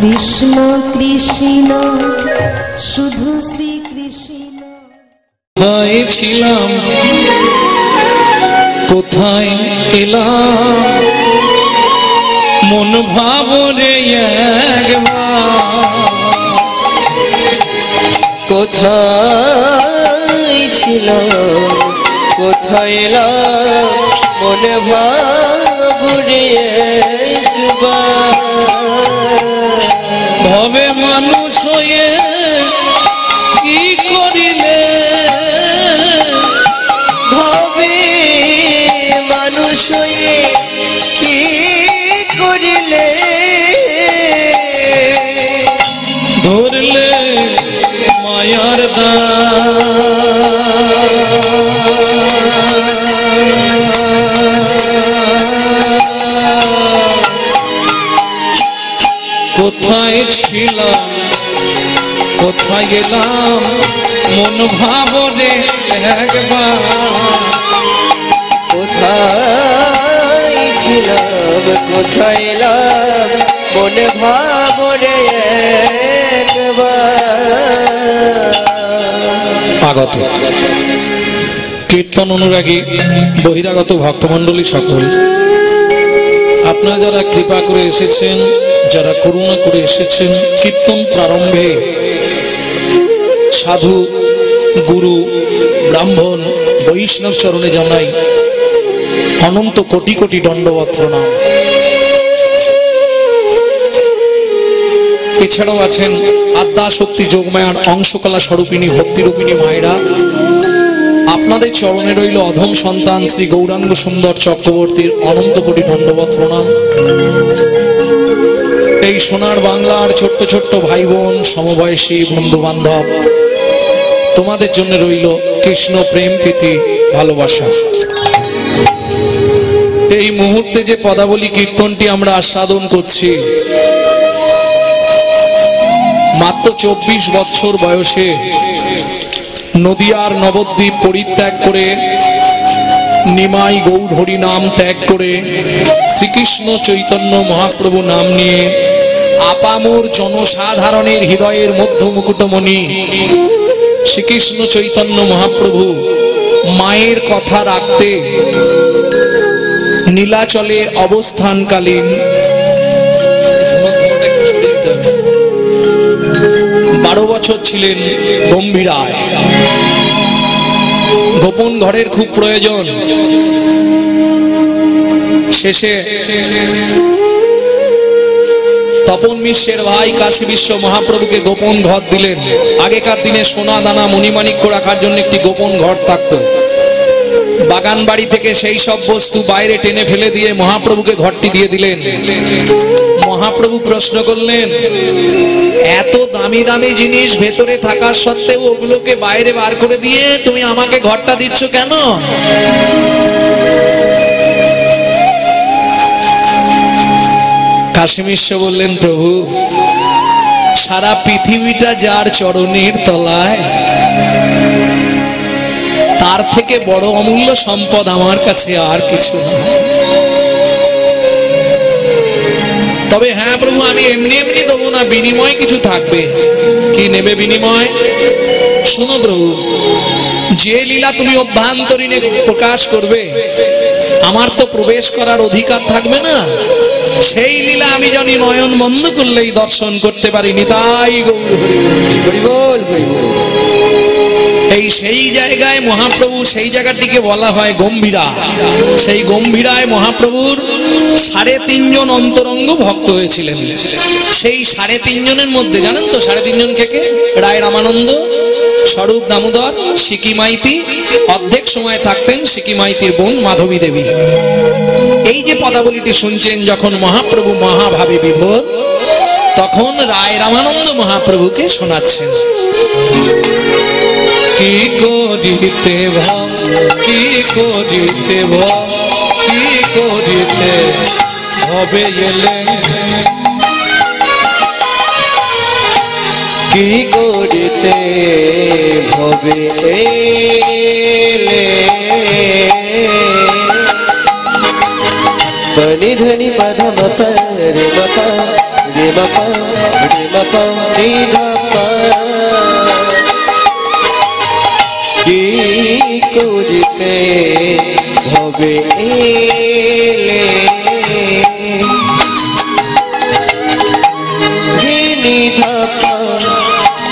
কৃষ্ণ কৃষ্ণ শুধু শ্রী কৃষ্ণ। কোথায় ছিলাম কোথায় এলাম মন ভাবরে একবার, কোথায় ছিলাম কোথায় এলাম মন ভাবরে একবার, ভবে মানুষ হয়ে কি করিলে, ভবে মানুষ হয়ে কি করিলে, ধরলে মায়ার কোথায় ছিলাম কোথায় গেলাম মন ভাবরে একবার, কোথায় ছিলাম কোথায় এলাম মন ভাবরে একবার। আগত কীর্তন অনুরাগী বহিরাগত ভক্তমণ্ডলী সকল, আপনারা যারা কৃপা করে এসেছেন, যারা করুণা করে এসেছেন, কীর্তন প্রারম্ভে সাধু গুরু ব্রাহ্মণ বৈষ্ণব চরণে জানাই অনন্ত কোটি কোটি দণ্ডবত প্রণাম। এছাড়াও আছেন আদ্যা শক্তি যোগমায়ার অংশকলা স্বরূপিণী ভক্তিরূপিণী মায়েরা, আপনাদের চরণে রইল অধম সন্তান শ্রী গৌরাঙ্গ সুন্দর চক্রবর্তীর অনন্ত কোটি দণ্ডবত প্রণাম। এই সোনার বাংলার ছোট্ট ছোট্ট ভাই বোন সমবয়সী বন্ধু বান্ধব, তোমাদের জন্য রইল কৃষ্ণ প্রেম প্রীতি ভালোবাসা। এই মুহূর্তে যে পদাবলী কীর্তনটি আমরা আস্বাদন করছি, মাত্র 24 বছর বয়সে নদিয়ার নবদ্বীপ পরিত্যাগ করে, নিমাই গৌর হরি নাম ত্যাগ করে শ্রীকৃষ্ণ চৈতন্য মহাপ্রভু নাম নিয়ে আপামর জনসাধারণের হৃদয়ের মধ্য মুকুটমণি শ্রীকৃষ্ণ চৈতন্য মহাপ্রভু মায়ের কথা রাখতে নীলাচলে অবস্থানকালীন 12 বছর ছিলেন গম্ভীরায়। গোপন ঘরের খুব প্রয়োজন। শেষে তপন মিশ্রের ভাই কাশী বিশ্ব মহাপ্রভুকে গোপন ঘর দিলেন। আগেকার দিনে সোনা দানা মণিমাণিক্য রাখার জন্য একটি গোপন ঘর থাকতো। বাগান বাড়ি থেকে সেই সব বস্তু বাইরে টেনে ফেলে দিয়ে মহাপ্রভুকে ঘরটি দিয়ে দিলেন। মহাপ্রভু প্রশ্ন করলেন, এত দামি দামি জিনিস ভেতরে থাকার সত্ত্বেও ওগুলোকে বাইরে বার করে দিয়ে তুমি আমাকে ঘরটা দিচ্ছ কেন? কাশী বিশ্ব বললেন, প্রভু, সারা পৃথিবীটা যার চরণের তলায়, তার থেকে বড় অমূল্য সম্পদ আমার কাছে আর কিছু না। তবে হ্যাঁ প্রভু, আমি এমনি এমনি দেবো না, বিনিময় কিছু থাকবে। কি নেবে বিনিময়? শোনো প্রভু, যে লীলা তুমি অভ্যন্তরীণে প্রকাশ করবে, আমার তো প্রবেশ করার অধিকার থাকবে না। সেই লীলা আমি জানি নয়ন বন্ধ করলেই দর্শন করতে পারি। নিতাই গৌর হরি বল, হরি বল। এই সেই জায়গায় মহাপ্রভু, সেই জায়গাটিকে বলা হয় গম্ভীরা। সেই গম্ভীরায় মহাপ্রভুর 3.5 জন অন্তরঙ্গ ভক্ত হয়েছিলেন। সেই 3.5 জনের মধ্যে জানেন তো 3.5 জন কে কে? রায় রামানন্দ, স্বরূপ দামোদর, সিকি মাইতি, অর্ধেক সময় থাকতেন সিকি মাইতির বোন মাধবী দেবী। এই যে পদাবলীটি শুনছেন, যখন মহাপ্রভু মহাভাবে বিভোর, তখন রায় রামানন্দ মহাপ্রভুকে শোনাচ্ছেন। কি করিতে ভাব, কি করিতে ভাব, কি করিতে হবে এলে, কি করিতে হবে এলে, ধনি ধনি পধ মপ রে মপ রে মপা রে মপা নি ধপা কি করিতে হবে এলে নি ধপা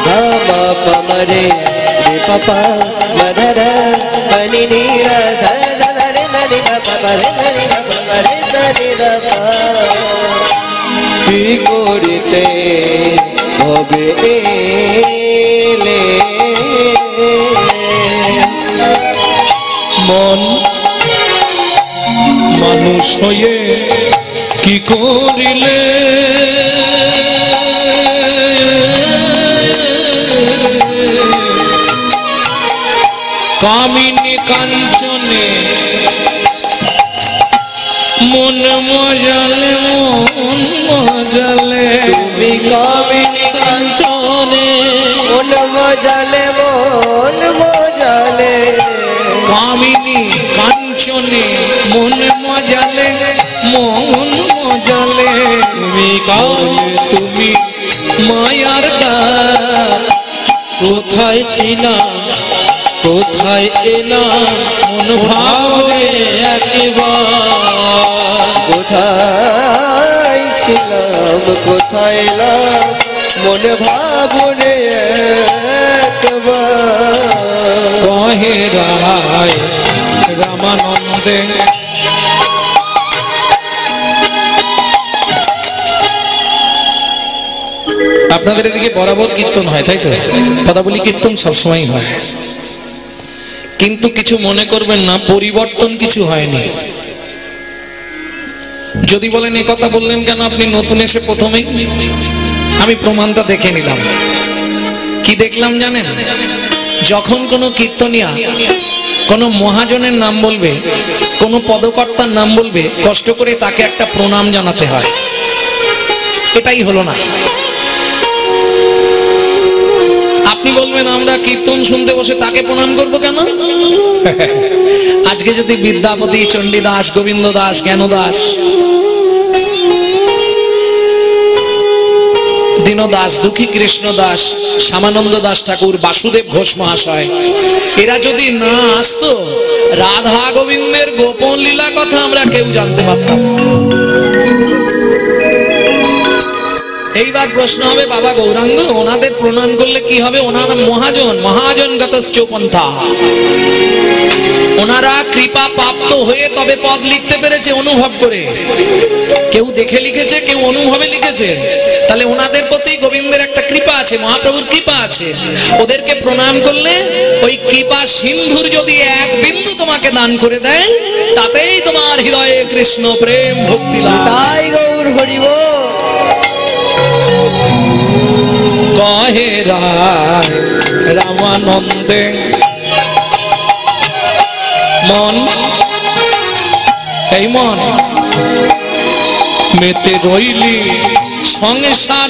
ধামা পমরে রে পপা মধরা মনি নীরা ধরে ননি ধপা রে ননি ধপা রে ননি ধপা কি করিতে হবে এলে মন মানুষ হয়ে কি করিলে কামিনী কাঞ্চনে মন মজালে মন মজালে তুমি কামিনী কাঞ্চনে মন মজালে মন মজালে কামিনী কাঞ্চনে মন মজালে মন মজালে তুমি তুমি মায়ার দ্বার কোথায় ছিলাম কোথায় এলাম মন ভাবে একবার কোথায় ছিলাম কোথায় এলাম মন ভাবনে একবার কহে রায় রামানন্দে আপনাদের এদিকে বরাবর কীর্তন হয় তাই তো? পদাবলী কীর্তন সবসময় হয়, কিন্তু কিছু মনে করবেন না, পরিবর্তন কিছু হয়নি। যদি বলেন এ কথা বললেন কেন আপনি নতুন এসে প্রথমেই, আমি প্রমাণটা দেখে নিলাম। কি দেখলাম জানেন? যখন কোনো কীর্তনিয়া কোনো মহাজনের নাম বলবে, কোনো পদকর্তার নাম বলবে, কষ্ট করে তাকে একটা প্রণাম জানাতে হয়। এটাই হলো না। আপনি বলবেন আমরা কীর্তন শুনতে বসে তাকে প্রণাম করব কেন? আজকে যদি বিদ্যাপতি, চণ্ডীদাস, গোবিন্দ দাস, জ্ঞান দাস, দীনদাস, দুঃখী কৃষ্ণ দাস, শ্যামানন্দ দাস ঠাকুর, বাসুদেব ঘোষ মহাশয়, এরা যদি না আসতো, রাধা গোবিন্দের গোপন লীলা কথা আমরা কেউ জানতে পারতাম। এইবার প্রশ্ন হবে, বাবা গৌরাঙ্গ ওনাদের প্রণাম করলে কি হবে? ওনারা মহাজন, মহাজন গতশ্চ পন্থা, ওনারা কৃপা প্রাপ্ত হয়ে তবে পদ লিখতে পেরেছে অনুভব করে। কেউ দেখে লিখেছে, কেউ অনুভবে লিখেছে। তাহলে ওনাদের প্রতি গোবিন্দের একটা কৃপা আছে, মহাপ্রভুর কৃপা আছে। ওদেরকে প্রণাম করলে ওই কৃপা সিন্ধুর যদি এক বিন্দু তোমাকে দান করে দেয়, তাতেই তোমার হৃদয়ে কৃষ্ণ প্রেম ভক্তি লাভ। তাই গৌর হরিব কহে রায় রামানন্দে মন, এই মন মেতে রইলি সংসার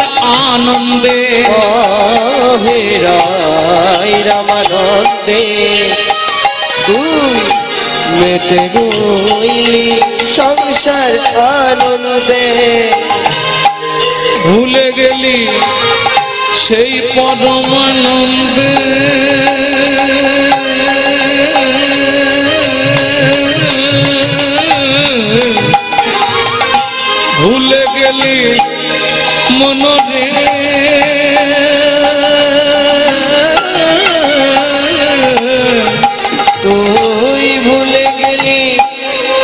আনন্দে। কহে রায় রামানন্দে তুই মেতে রইলি সংসার আনন্দে, ভুলে গেলি সেই পরমানন্দে। ভুলে গেলি মনরে তুই ভুলে গেলি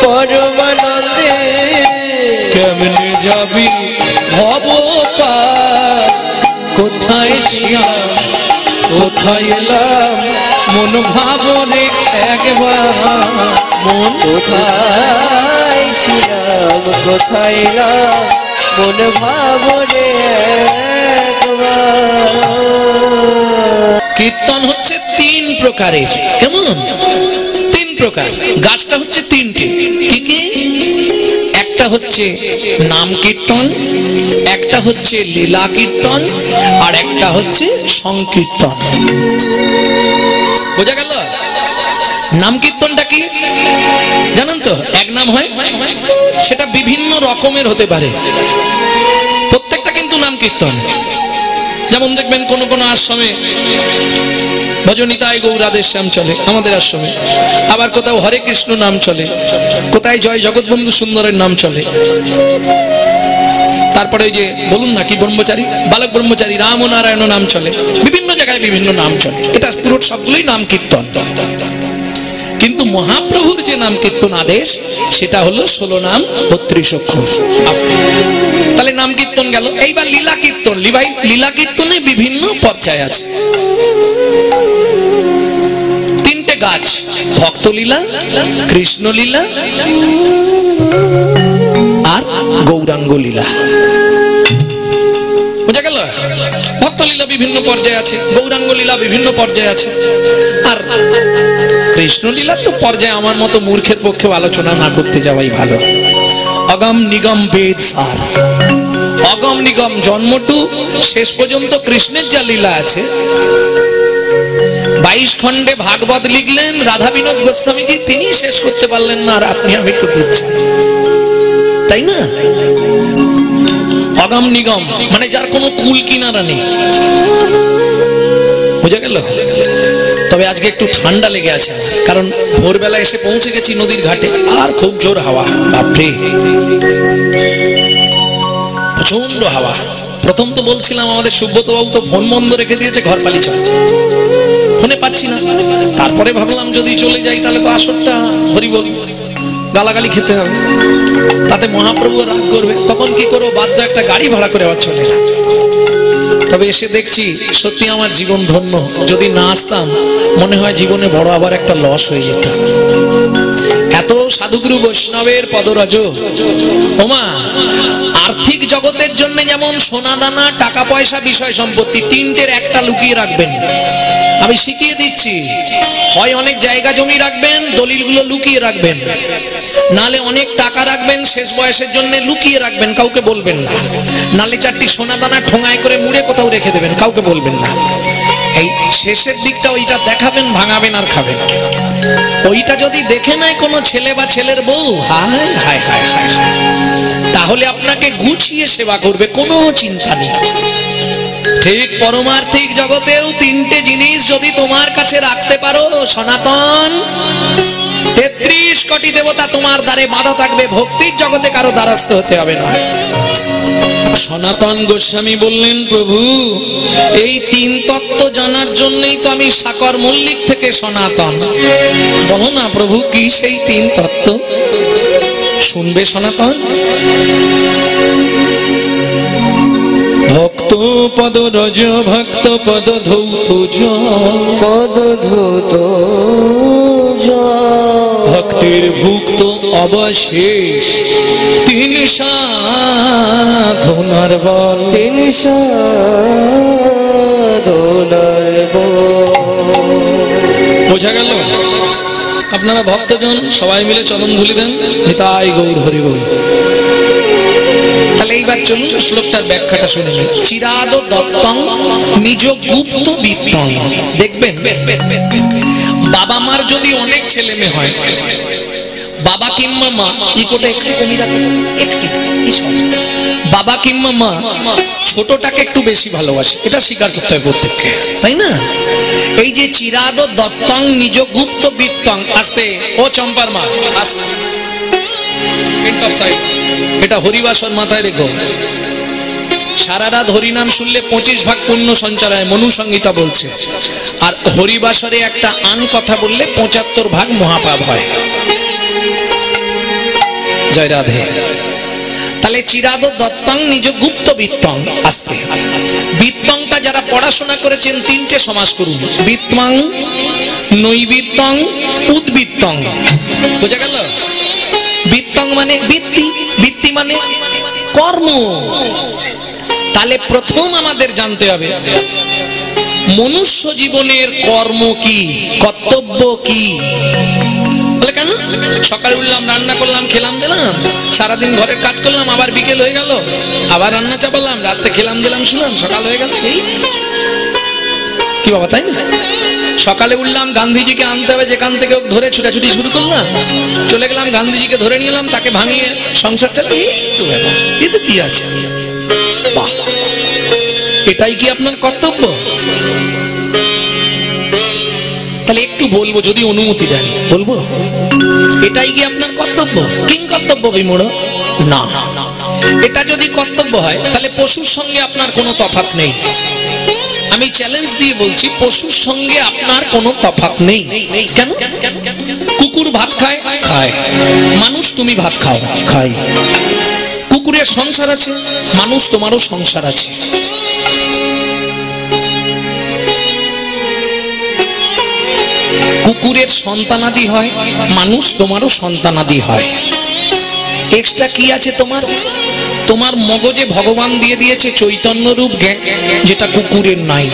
পরমানন্দে। কেমনে যাবি ভব পার, কোথায় ছিলাম কোথায় এলাম মন ভাবনে একবার। মন কোথায় ছিলাম কোথায় এলাম মন ভাবনে একবার। কীর্তন হচ্ছে তিন প্রকারের। কেমন? তিন প্রকার। গাছটা হচ্ছে তিনটে। কি কি? একটা হচ্ছে নাম কীর্তন, একটা হচ্ছে লীলা কীর্তন, আর একটা হচ্ছে সংকীর্তন। বোঝা গেল? নাম কীর্তনটা কি জানেন তো? এক নাম হয়, সেটা বিভিন্ন রকমের হতে পারে। প্রত্যেকটা কিন্তু নাম কীর্তন। যেমন দেখবেন কোন কোন আশ্রমে ভজনিতায় গৌরাদের শ্যাম চলে আমাদের আশ্রমে, আবার কোথাও হরে কৃষ্ণ নাম চলে, কোথায় জয় জগৎবন্ধু সুন্দরের নাম চলে। তারপরে ওই যে বলুন না কি ব্রহ্মচারী, বালক ব্রহ্মচারী রাম ও নারায়ণ নাম চলে, বিভিন্ন জায়গায় বিভিন্ন নাম চলে। এটা পুরো সবগুলোই নাম কীর্তন। কিন্তু মহাপ্রভুর যে নাম কীর্তন আদেশ সেটা হলো 16 নাম 32 অক্ষর। তাহলে নাম কীর্তন গেল। এইবার লীলা কীর্তন। লীলা কীর্তনে বিভিন্ন পর্যায় আছে। 3টে গাছ, ভক্ত লীলা, কৃষ্ণ লীলা আর গৌরাঙ্গ লীলা। বুঝা গেল? ভক্ত লীলা বিভিন্ন পর্যায়ে আছে, গৌরাঙ্গ লীলা বিভিন্ন পর্যায়ে আছে, আর কৃষ্ণ লীলা তো পর্যায়ে আমার মতো মূর্খের পক্ষে আলোচনা না করতে যাওয়াই ভালো। অগম নিগম বেদ সার, অগম নিগম জন্মটু শেষ পর্যন্ত কৃষ্ণের যা লীলা আছে। 22 খণ্ডে ভাগবত লিখলেন রাধা বিনোদ গোস্বামীজি, তিনি শেষ করতে পারলেন না, আর আপনি আমি তো তুচ্ছ, তাই না? অগম নিগম মানে যার কোনো কুল কিনারা নেই। বুঝা গেল? তবে আজকে একটু ঠান্ডা লেগে আছে, কারণ ভোরবেলা এসে পৌঁছে গেছি নদীর ঘাটে, আর খুব জোর হাওয়া, বাপরে প্রচন্ড হাওয়া। প্রথম তো বলছিলাম আমাদের সুব্রত বাবু তো ফোন বন্ধ রেখে দিয়েছে, ঘর পালি চল, ফোনে পাচ্ছি না। তারপরে ভাবলাম যদি চলে যাই তাহলে তো আসরটা হরি বল গালাগালি খেতে হবে, তাতে মহাপ্রভু রাগ করবে। তখন কি করবো, বাধ্য একটা গাড়ি ভাড়া করে আবার চলে এলাম। তবে এসে দেখছি সত্যি আমার জীবন ধন্য। যদি না আসতাম মনে হয় জীবনে বড় আবার একটা লস হয়ে যেত। এত সাধুগুরু বৈষ্ণবের পদরাজ। ওমা, আর্থিক জগতের জন্য যেমন সোনা দানা, টাকা পয়সা, বিষয় সম্পত্তি, 3টের একটা লুকিয়ে রাখবেন। আমি শিখিয়ে দিচ্ছি, হয় অনেক জায়গা জমি রাখবেন, দলিলগুলো লুকিয়ে রাখবেন, নালে অনেক টাকা রাখবেন, শেষ বয়সের জন্য লুকিয়ে রাখবেন, কাউকে বলবেন না। নালে 4টি সোনা দানা ঠোঙায় করে মুড়ে কোথাও রেখে দেবেন, কাউকে বলবেন না। এই শেষের দিকটা ওইটা দেখাবেন, ভাঙাবেন আর খাবেন। ওইটা যদি দেখে নেয় কোনো ছেলে বা ছেলের বউ, হায় হায় হায় হায়, তাহলে আপনাকে গুছিয়ে সেবা করবে, কোনো চিন্তা নেই। ঠিক পরমার্থিক জগতেও 3টে জিনিস যদি তোমার কাছে রাখতে পারো, সনাতন 33 কোটি দেবতা তোমার দ্বারে বাধা থাকবে, ভক্তির জগতে কারো দ্বারস্থ হতে হবে না। সনাতন গোস্বামী বললেন, প্রভু এই 3 তত্ত্ব জানার জন্যই তো আমি সাকর মল্লিক থেকে সনাতন। বলো না প্রভু কি সেই 3 তত্ত্ব? শুনবে সনাতন? ভক্ত পদ রজ, ভক্ত পদ ধৌত পদ ধৌত ভক্তির ভুক্ত অবশেষ, 3 সাধনার বল, 3 সাধনার বল। বোঝা গেল? আপনারা ভক্তজন সবাই মিলে চরণ ধুলি দেন, নিতাই গৌর হরি বল। তাহলে এইবার চলুন শ্লোকটার ব্যাখ্যাটা শুনে নিন। চিরাদ দত্তং নিজ গুপ্ত বিত্তং। দেখবেন বাবা মার যদি অনেক ছেলে মেয়ে হয়, বাবা কিংবা মা, ইকোটা একটু কমিয়ে রাখুন, একটু বাবা কিংবা মা ছোটটাকে একটু বেশি ভালোবাসে, এটা স্বীকার করতে হয় প্রত্যেককে, তাই না? এই যে চিরাদ দত্তং নিজ গুপ্ত বিত্তং, আস্তে ও চম্পার মা আস্তে, এটা হরিবাসর মাথায় রেখো। সারা রাত হরিনাম শুনলে 25 ভাগ পুণ্য সঞ্চার হয়, মনু সংহিতা বলছে। আর হরিবাসরে একটা আন কথা বললে 75 ভাগ মহাপাপ হয়। জয় রাধে। তাহলে চিরাদ দত্তং নিজ গুপ্ত বিত্তং, আস্তে বিত্তংটা যারা পড়াশোনা করেছেন 3টে সমাস করুন, বিত্তং, নৈবিত্তং, উদ্বিত্তং। বোঝা গেল? বিত্তং মানে বৃত্তি, বৃত্তি মানে কর্ম। তাহলে প্রথম আমাদের জানতে হবে মনুষ্য জীবনের কর্ম কি, কর্তব্য কি। বলে কেন? সকালে উঠলাম, রান্না করলাম, খেলাম দিলাম, সারাদিন ঘরের কাজ করলাম, আবার বিকেল হয়ে গেল, আবার রান্না চাপালাম, রাতে খেলাম দিলাম, শুনলাম, সকাল হয়ে গেল। এই কি বাবা, তাই না? সকালে উঠলাম, গান্ধীজিকে আনতে হবে যেখান থেকে ধরে ছুটাছুটি শুরু করলাম, চলে গেলাম, গান্ধীজিকে ধরে নিলাম, তাকে ভাঙিয়ে সংসার চালাই, তো ব্যাপার, এ তো কি আছে। বাহ, এটাই কি আপনার কর্তব্য? তাহলে একটু বলবো, যদি অনুমতি দেন বলবো, এটাই কি আপনার কর্তব্য? কিং কর্তব্য বিমূঢ়? না, এটা যদি কর্তব্য হয় তাহলে পশুর সঙ্গে আপনার কোনো তফাৎ নেই। আমি চ্যালেঞ্জ দিয়ে বলছি, পশুর সঙ্গে আপনার কোনো তফাৎ নেই। কেন? কুকুর ভাত খায়, খায়। মানুষ তুমি ভাত খাও, খাই। কুকুরের সংসার আছে, মানুষ তোমারও সংসার আছে। কুকুরের সন্তানাদি হয়, মানুষ তোমারও সন্তানাদি হয়। এক্সট্রা কি আছে তোমার? তোমার মগজে ভগবান দিয়ে দিয়েছে চৈতন্য রূপ জ্ঞান, যেটা কুকুরের নাই।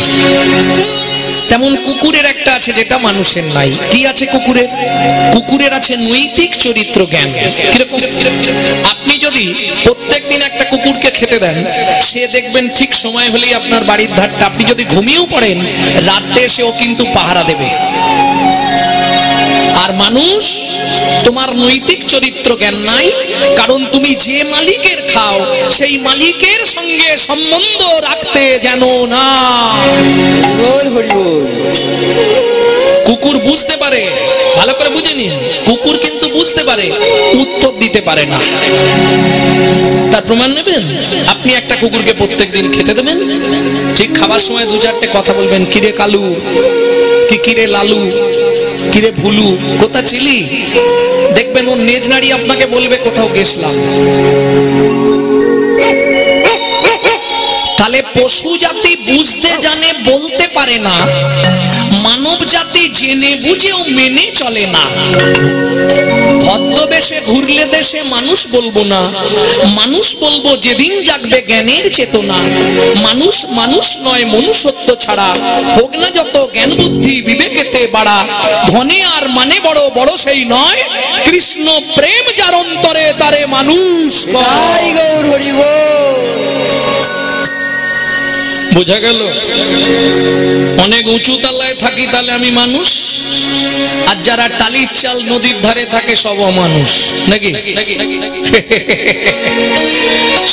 তেমন কুকুরের একটা আছে যেটা মানুষের নাই। কি আছে কুকুরের? কুকুরের আছে নৈতিক চরিত্র জ্ঞান। কিরকম? আপনি যদি প্রত্যেকদিন একটা কুকুরকে খেতে দেন, সে দেখবেন ঠিক সময় হলেই আপনার বাড়ির ধারটা, আপনি যদি ঘুমিয়েও পড়েন, রাতে সেও কিন্তু পাহারা দেবে। আর মানুষ, তোমার নৈতিক চরিত্র জ্ঞান নাই, কারণ তুমি যে মালিকের খাও সেই মালিকের সঙ্গে সম্বন্ধ রাখতে জানো না। কুকুর বুঝতে পারে, ভালো করে বুঝে নিন, কুকুর কিন্তু বুঝতে পারে, উত্তর দিতে পারে না। তার প্রমাণ নেবেন? আপনি একটা কুকুরকে প্রত্যেকদিন খেতে দেবেন, ঠিক খাবার সময় দু চারটে কথা বলবেন, কিরে কালু, কি কিরে লালু, কিরে ভুলু, কোথা ছিলি? দেখবেন ও নেজ নাড়িয়ে আপনাকে বলবে কোথাও গেছিলাম। তাহলে পশু জাতি বুঝতে জানে, বলতে পারে না। মানব জাতি জেনে বুঝেও মেনে চলে না। ভদ্রবেশে ঘুরলে দেশে মানুষ বলবো না, মানুষ বলবো যেদিন জাগবে জ্ঞানের চেতনা। মানুষ মানুষ নয় মনুষ্যত্ব ছাড়া, হোক না যত জ্ঞান বুদ্ধি বিবেকেতে বাড়া। ধনে আর মানে বড়, বড় সেই নয়, কৃষ্ণ প্রেম যার অন্তরে তারে মানুষ। বোঝা গেল? অনেক উঁচু তলায় থাকি তাহলে আমি মানুষ, আর যারা টালির চাল নদীর ধারে থাকে সব অমানুষ, নাকি?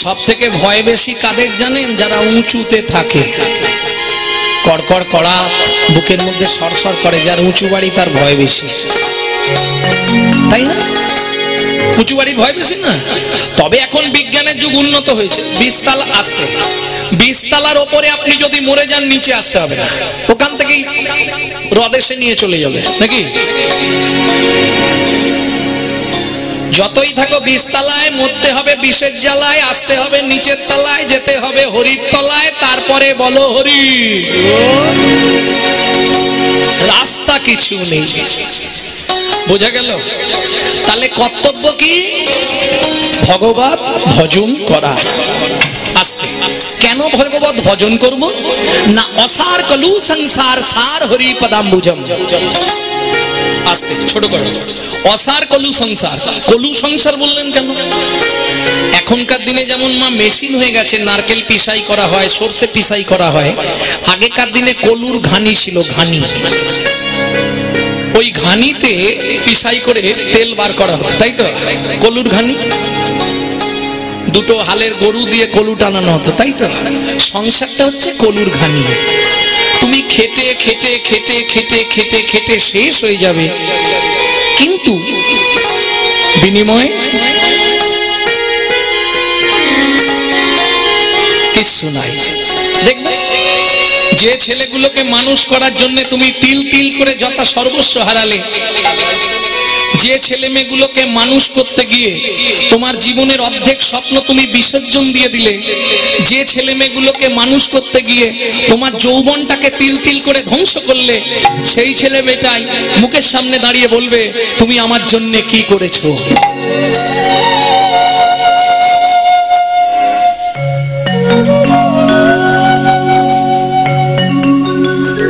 সব থেকে ভয় বেশি কাদের জানেন? যারা উঁচুতে থাকে। কড়কড় কড়া বুকের মধ্যে সরসর করে, যার উঁচু বাড়ি তার ভয় বেশি, তাই না? উঁচু বাড়ির ভয় বেশি না? তবে এখন বিজ্ঞানের যুগ উন্নত হয়েছে, 20 তলা আসতে, 20 তলার ওপরে আপনি যদি মরে যান নিচে আসতে হবে না, ওখান থেকেই হ্রদেশে নিয়ে চলে যাবে, নাকি? যতই থাকো 20 তলায়, মরতে হবে বিষের জ্বালায়, আসতে হবে নিচের তলায়, যেতে হবে হরির তলায়, তারপরে বলো হরি। রাস্তা কিছু নেই। বোঝা গেল? তাহলে কর্তব্য কি? ভগবত ভজন করা। আস্তে কেন ভগবত ভজন করব না? অসার কলু সংসার সার হরি পদাম্বুজম। আস্তে ছোট করো, অসার কলু সংসার। কলু সংসার বললেন কেন? এখনকার দিনে যেমন মা মেশিন হয়ে গেছে, নারকেল পিসাই করা হয়, সরষে পিসাই করা হয়। আগেকার দিনে কলুর ঘানি ছিল, ঘানি। ওই ঘানিতে পিসাই করে তেল বার করা হতো, তাই তো? কলুর ঘানি। দুটো হালের গরু দিয়ে কলু টানানো হতো, তাই তো? সংসারটা হচ্ছে কলুর ঘানি। তুমি খেটে খেটে খেটে খেটে খেটে খেটে শেষ হয়ে যাবে, কিন্তু বিনিময়ে কিছু নাই। দেখবে যে ছেলেগুলোকে মানুষ করার জন্য তুমি তিল তিল করে যথা সর্বস্ব হারালে, যে ছেলে মেয়েগুলোকে মানুষ করতে গিয়ে তোমার জীবনের অর্ধেক স্বপ্ন তুমি বিসর্জন দিয়ে দিলে, যে ছেলে মেয়েগুলোকে মানুষ করতে গিয়ে তোমার যৌবনটাকে তিল তিল করে ধ্বংস করলে, সেই ছেলে মেয়েটাই মুখের সামনে দাঁড়িয়ে বলবে তুমি আমার জন্য কি করেছো।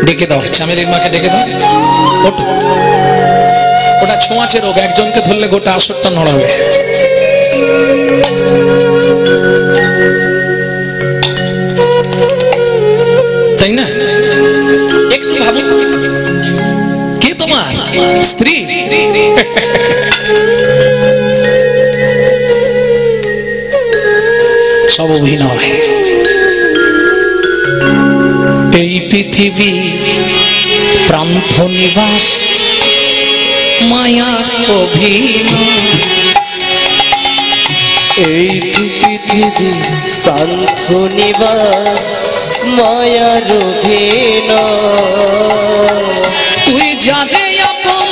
ডেকে দাও, চামেলির মাকে ডেকে দাও। ওটা ছোঁয়াচে রোগ, একজনকে ধরলে গোটা আসরটা নড়াবে। তাই না? একটু ভাবুন, কে তোমার স্ত্রী? সব অভিনয়। এই পৃথিবী প্রান্ত নিবাস মায়া অভিনয়। এই পৃথিবী প্রান্ত নিবাস মায়ার অভিনয়। তুই যারে আপন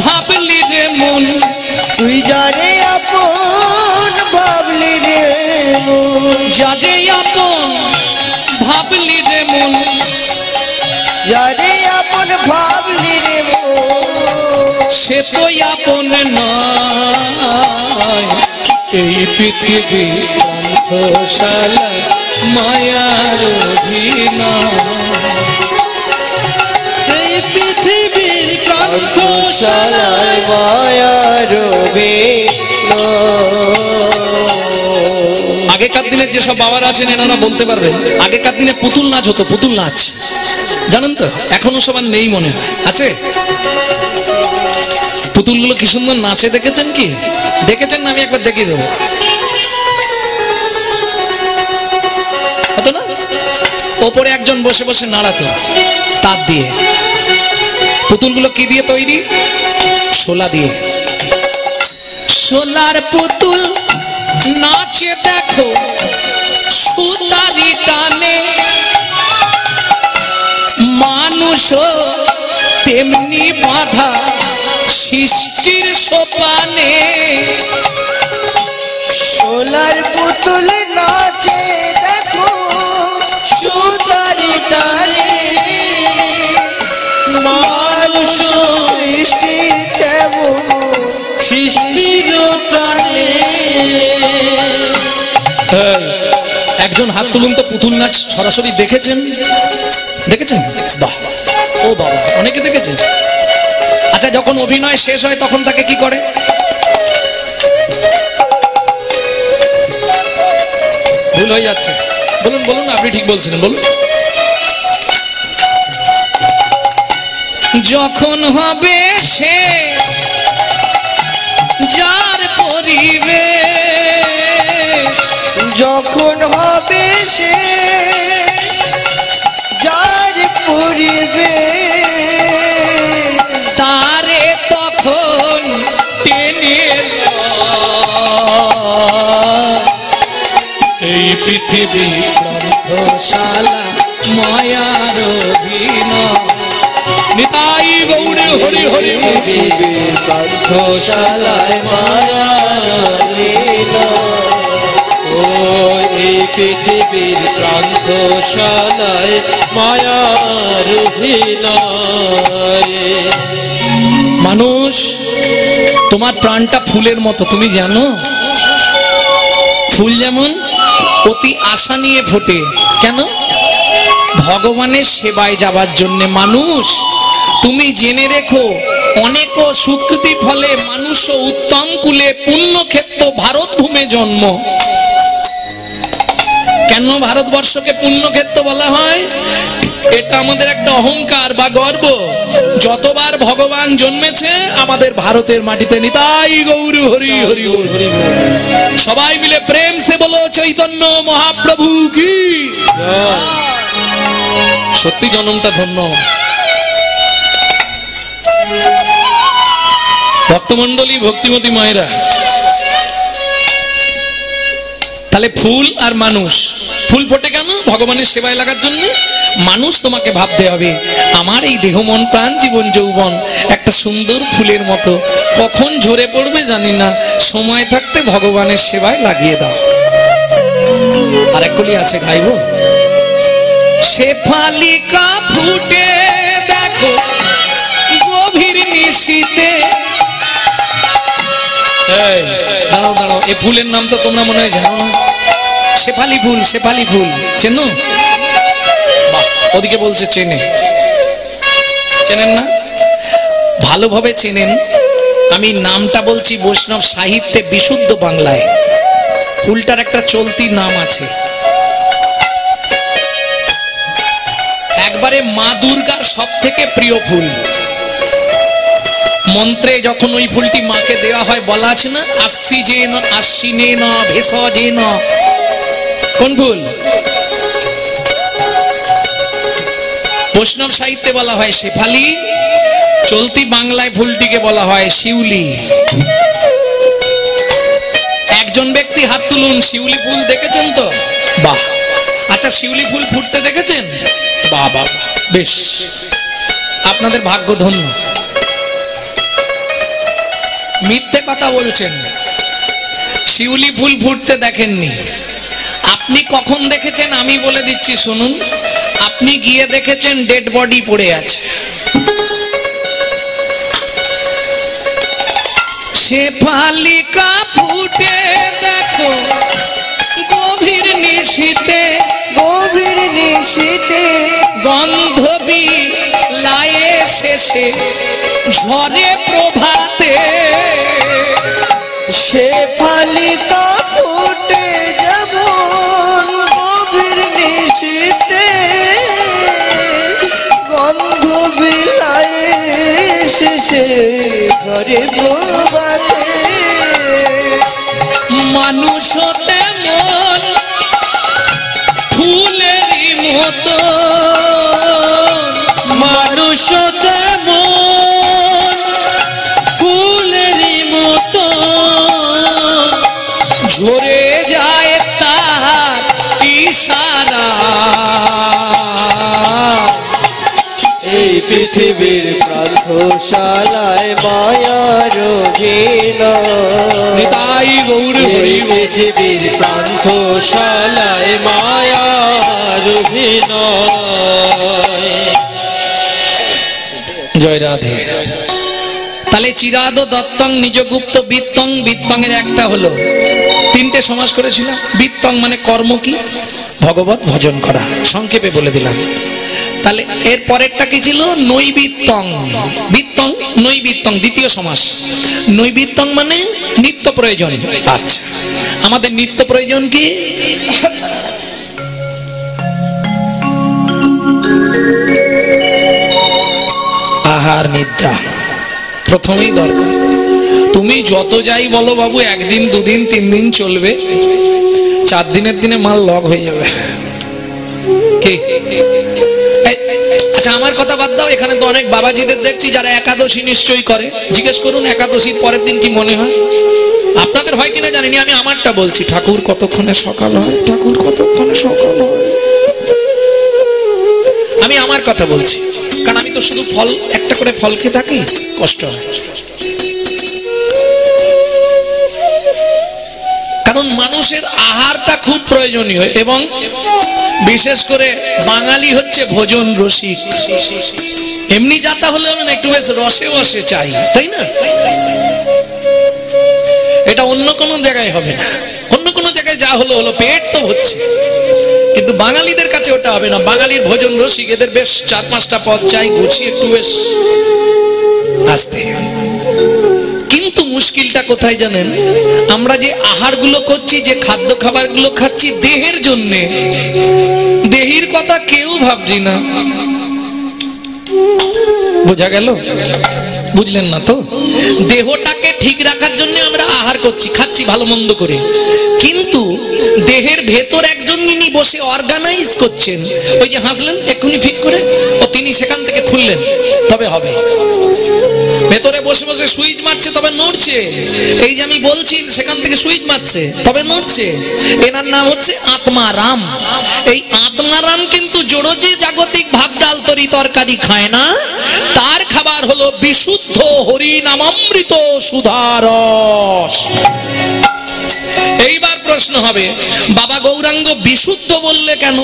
ভাবলি রে মন, তুই যারে আপন ভাবলি রে মন, যারে আপন ভাবলি রে মন, যারে আপন ভাবলি রে মন, সে তো আপন নয়। এই পৃথিবী প্রান্তশালা মায়ার অভিনয়। এই পৃথিবীর প্রান্তশালায় মায়ার অভিনয়। আগেকার দিনের যেসব বাবারা আছেন এনারা বলতে পারবেন, আগেকার দিনে পুতুল নাচ হতো, পুতুল নাচ জানেন তো? এখনো সবার নেই মনে হয়, আছে? পুতুলগুলো কি সুন্দর নাচে, দেখেছেন কি? দেখেছেন না? আমি একবার দেখিয়ে দেবো, হতো না? ওপরে একজন বসে বসে নাড়াতো তার দিয়ে। পুতুলগুলো কি দিয়ে তৈরি? শোলা দিয়ে। শোলার পুতুল নাচে দেখো সুতারি টানে, মানুষও তেমনি বাঁধা সৃষ্টির সোপানে। সোলার পুতুল নাচে দেখো সুতারি টানে, মানুষ সৃষ্টি তেমন সৃষ্টির টানে। একজন হাত তুলুন তো, পুতুল নাচ সরাসরি দেখেছেন? দেখেছেন? বাহ, ও বাবা, অনেকে দেখেছেন। আচ্ছা, যখন অভিনয় শেষ হয় তখন তাকে কি করে? ভুল হয়ে যাচ্ছে, বলুন বলুন, আপনি ঠিক বলছিলেন, বলুন। যখন হবে শেষ যার পরিবেশ, যখন হবে সে যার পরিবেশ, তারে তখন টেনে এই পৃথিবী প্রান্তশালা মায়ার অভিনয়। নিতাই গৌড়ে হরি হরি। পৃথিবীর প্রান্তশালায় মায়ার লীলা। ও এই পৃথিবীর প্রান্তশালায় মায়ার অভিনয়। মানুষ, তোমার প্রাণটা ফুলের মতো, তুমি জানো? ফুল যেমন অতি আশা নিয়ে ফোটে, কেন? ভগবানের সেবায় যাবার জন্য। মানুষ, তুমি জেনে রেখো, অনেক সুকৃতি ফলে মানুষ উত্তম কুলে পুণ্যক্ষেত্র ভারত ভূমে জন্ম। কেন ভারতবর্ষকে পুণ্যক্ষেত্র বলা হয়? এটা আমাদের একটা অহংকার বা গর্ব। যতবার ভগবান জন্মেছে আমাদের ভারতের মাটিতে। নিতাই গৌর হরি হরি হরি। সবাই মিলে প্রেম সে বলো চৈতন্য মহাপ্রভু কি। সত্যি জন্মটা ধন্য। ভক্তমন্ডলী, ভক্তিমতী মায়েরা, তাহলে ফুল আর মানুষ, ফুল ফোটে কেন? ভগবানের সেবায় লাগার জন্য। মানুষ, তোমাকে ভাবতে হবে আমার এই দেহ মন প্রাণ জীবন যৌবন একটা সুন্দর ফুলের মতো, কখন ঝরে পড়বে জানি না, সময় থাকতে ভগবানের সেবায় লাগিয়ে দাও। আর এক কলি আছে, গাইব। শেফালিকা ফুটে দেখো গভীর নিশীতে। দাঁড়াও দাঁড়াও, এই ফুলের নাম তো তোমরা মনে হয় জানো না। শেফালি ফুল, শেফালি ফুল চেনো? ওদিকে বলছে চেনে, চেনেন না? ভালোভাবে চেনেন। আমি নামটা বলছি বৈষ্ণব সাহিত্যে বিশুদ্ধ বাংলায়। ফুলটার একটা চলতি নাম আছে। একবারে মা দুর্গার সব থেকে প্রিয় ফুল। মন্ত্রে যখন ওই ফুলটি মাকে দেওয়া হয়, বলা আছে না, আশ্বিজেন আশ্বিনেন ভেষজেন। কোন ফুল? বৈষ্ণব সাহিত্যে বলা হয় শেফালি, চলতি বাংলায় ফুলটিকে বলা হয় শিউলি। একজন ব্যক্তি হাত তুলুন, শিউলি ফুল দেখেছেন তো? বাহ। আচ্ছা, শিউলি ফুল ফুটতে দেখেছেন? বাহ বাহ, বেশ, আপনাদের ভাগ্য ধন্য। মিথ্যে কথা বলছেন, শিউলি ফুল ফুটতে দেখেননি। আপনি কখন দেখেছেন আমি বলে দিচ্ছি, শুনুন। আপনি গিয়ে দেখেছেন ডেড বডি পড়ে আছে। শেফালিকা ফুটে দেখো গভীর নিশীতে, গভীর নিশীতে গন্ধ বিলায়ে শেষে ঝরে প্রভাতে। শেফালিকা ফুটে যেমন গভীর নিশীতে, গন্ধ বিলায়ে শেষে ঝরে প্রভাতে। মানুষ তেমন ফুলেরই মতো, মানুষ তেমন ফুলেরই মতো ঝরে যায় তার ইশারা। এই পৃথিবীর প্রান্তশালায় মায়ার অভিনয়। নিতাই গৌর এই পৃথিবীর প্রান্তশালায় মায়ার অভিনয়। জয় রাধে। তাহলে চিরাদ দত্তং নিজগুপ্ত বিত্তং, বিত্তং এর একটা হলো, তিনটে সমাস করেছিলাম। বিত্তং মানে কর্ম কি? ভগবত ভজন করা, সংক্ষেপে বলে দিলাম। তাহলে এর পরেরটা কি ছিল? নৈবিত্তং। বিত্তং নৈবিত্তং দ্বিতীয় সমাস। নৈবিত্তং মানে নিত্য প্রয়োজন। আচ্ছা, আমাদের নিত্য প্রয়োজন কি? আহার নিদ্রা প্রথমেই দরকার। তুমি যত যাই বলো বাবু, একদিন দুদিন তিন দিন চলবে, 4 দিনের দিনে মাল লগ হয়ে যাবে। কি? আচ্ছা, আমার কথা বাদ দাও। এখানে তো অনেক বাবাজিদের দেখছি যারা একাদশী নিশ্চয়ই করে। জিজ্ঞেস করুন একাদশীর পরের দিন কি মনে হয়? আপনাদের হয় কিনা জানিনি, আমি আমারটা বলছি। ঠাকুর কতক্ষণে সকাল হয়, ঠাকুর কতক্ষণে সকাল হয়। আমি আমার কথা বলছি, কারণ আমি তো শুধু ফল, একটা করে ফল খেয়ে থাকি, কষ্ট হয়। কারণ মানুষের আহারটা খুব প্রয়োজনীয়, এবং বিশেষ করে বাঙালি হচ্ছে ভোজন রসিক। এমনি যাতা হলে হবে না, একটু বেশ রসে বসে চাই, তাই না? এটা অন্য কোনো জায়গায় হবে না। অন্য কোনো জায়গায় যা হলো হলো, পেট তো হচ্ছে, কিন্তু বাঙালিদের কাছে ওটা হবে না। বাঙালির ভোজন রসিক, এদের বেশ 4-5টা পদ চাই, গুছিয়ে একটু বেশ আস্তে। কিন্তু মুশকিলটা কোথায় জানেন? আমরা যে আহারগুলো করছি, যে খাদ্য খাবারগুলো খাচ্ছি দেহের জন্য, দেহির কথা কেউ ভাবছি না। বোঝা গেল? বুঝলেন না তো? দেহটাকে ঠিক রাখার জন্য আমরা আহার করছি, খাচ্ছি ভালো মন্দ করে, কিন্তু দেহের ভেতর একজন যিনি বসে অর্গানাইজ করছেন, ওই যে হাসলেন এক্ষুনি ঠিক করে, ও তিনি সেখান থেকে খুললেন, তবে হবে। ভেতরে বসে বসে সুইচ মারছে, তবে নড়ছে। এই যে আমি বলছি, সেখান থেকে সুইচ মারছে, তবে নড়ছে। এনার নাম হচ্ছে আত্মারাম। এই আত্মারাম কিন্তু জড়জি জাগতিক ভাত ডাল তরি তরকারি খায় না, তার খাবার হলো বিশুদ্ধ হরি নামামৃত সুধারস। এইবার প্রশ্ন হবে, বাবা গৌরাঙ্গ বিশুদ্ধ বললে কেন?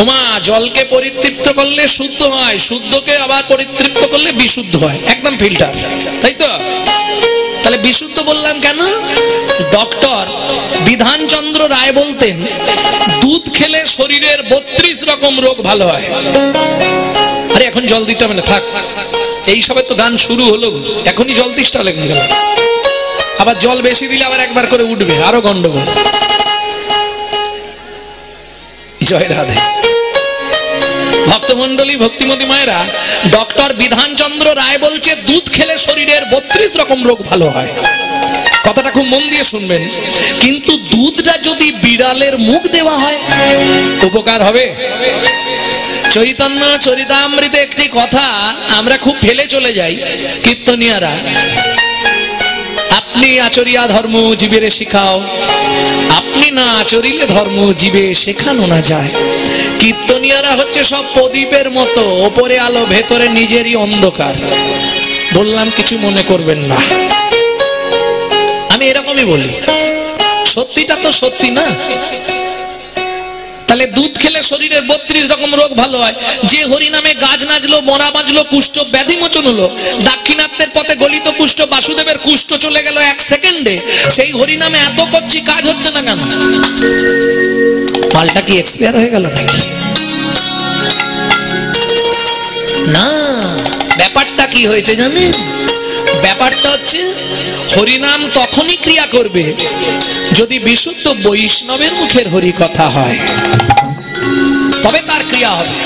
ওমা, জলকে পরিতৃপ্ত করলে শুদ্ধ হয়, শুদ্ধকে আবার পরিতৃপ্ত করলে বিশুদ্ধ হয়, একদম ফিল্টার, তাই তো? তাহলে বিশুদ্ধ বললাম কেন? ডক্টর বিধানচন্দ্র রায় বলতেন, দুধ খেলে শরীরের 32 রকম রোগ ভালো হয়। আরে এখন জল দিতে হবে না, থাক, এই সবে তো গান শুরু হলো, এখনই জল তেষ্টা লেগে গেল। আবার জল বেশি দিলে আবার একবার করে উঠবে, আরো গন্ডগোল। জয় রাধে। ভক্তমন্ডলী, ভক্তিমতী মায়েরা, ডক্টর বিধানচন্দ্র রায় বলছে দুধ খেলে শরীরের 32 রকম রোগ ভালো হয়। কথাটা খুব মন দিয়ে শুনবেন। কিন্তু দুধটা যদি বিড়ালের মুখ দেওয়া হয়, উপকার হবে? চৈতন্য চরিতামৃতে একটি কথা আমরা খুব ফেলে চলে যাই কীর্তনিয়ারা, আপনি আচরিয়া ধর্ম জীবেরে শিখাও, আপনি না আচরিলে ধর্ম জীবে শেখানো না যায়। কীর্তনিয়ারা হচ্ছে সব প্রদীপের মতো, ওপরে আলো ভেতরে নিজেরই অন্ধকার। বললাম কিছু মনে করবেন না, আমি এরকমই বলি, সত্যিটা তো সত্যি না। তাহলে দুধ খেলে শরীরের 32 রকম রোগ ভালো হয়। যে হরিনামে গাছ নাচলো, মরা বাজলো, কুষ্ঠ ব্যাধি মোচন হলো, দাক্ষিণাত্যের পথে গলিত কুষ্ঠ বাসুদেবের কুষ্ঠ চলে গেল 1 সেকেন্ডে, সেই হরিনামে এত করছি কাজ হচ্ছে না কেন? মালটা কি এক্সপায়ার হয়ে গেল নাকি? না, ব্যাপারটা কি হয়েছে জানেন? ব্যাপারটা হচ্ছে হরিনাম তখনই ক্রিয়া করবে যদি বিশুদ্ধ বৈষ্ণবের মুখের হরি কথা হয়, তবে তার ক্রিয়া হবে।